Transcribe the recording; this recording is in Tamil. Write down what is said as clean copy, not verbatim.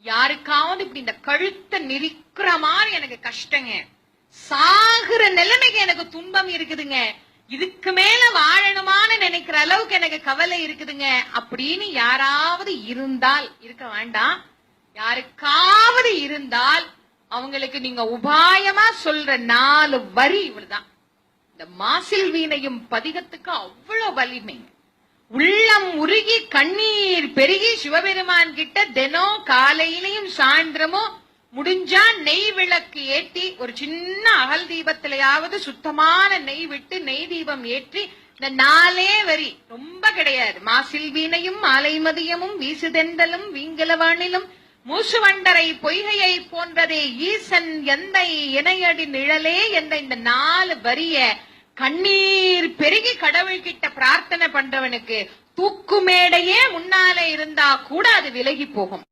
யாருக்காவது இப்படி இந்த கழுத்தை நெரிக்கிற மாதிரி எனக்கு கஷ்டங்க, சாகுற நிலைமைக்கு எனக்கு துன்பம் இருக்குதுங்க, இதுக்கு மேல வாழணுமான்னு நினைக்கிற அளவுக்கு எனக்கு கவலை இருக்குதுங்க அப்படின்னு யாராவது இருந்தால், இருக்க வேண்டாம், யாருக்காவது இருந்தால் அவங்களுக்கு நீங்க உபாயமா சொல்ற 4 வரி இவ்வளவுதான். இந்த மாசில் வீணையும் பதிகத்துக்கு அவ்வளவு வலிமை. உள்ளம் உருகி கண்ணீர் பெருகி சிவபெருமான் கிட்ட தினம் காலையிலையும் சாயந்திரமும் முடிஞ்சா நெய் விளக்கு ஏற்றி, ஒரு சின்ன அகல் தீபத்திலேயாவது சுத்தமான நெய் விட்டு நெய் தீபம் ஏற்றி இந்த 4 வரி, ரொம்ப கிடையாது. மாசில் வீணையும் மாலை மதியமும் வீசுதெந்தலும் வீங்கலவானிலும் மூசுவண்டரை பொய்கையை போன்றதே ஈசன் எந்தை இணையடி நிழலே என்ற இந்த 4 வரிய கண்ணீர் பெருகி கடவுள்கிட்ட பிரார்த்தனை பண்றவனுக்கு தூக்குமேடையே முன்னாலே இருந்தா கூட அது விலகி போகும்.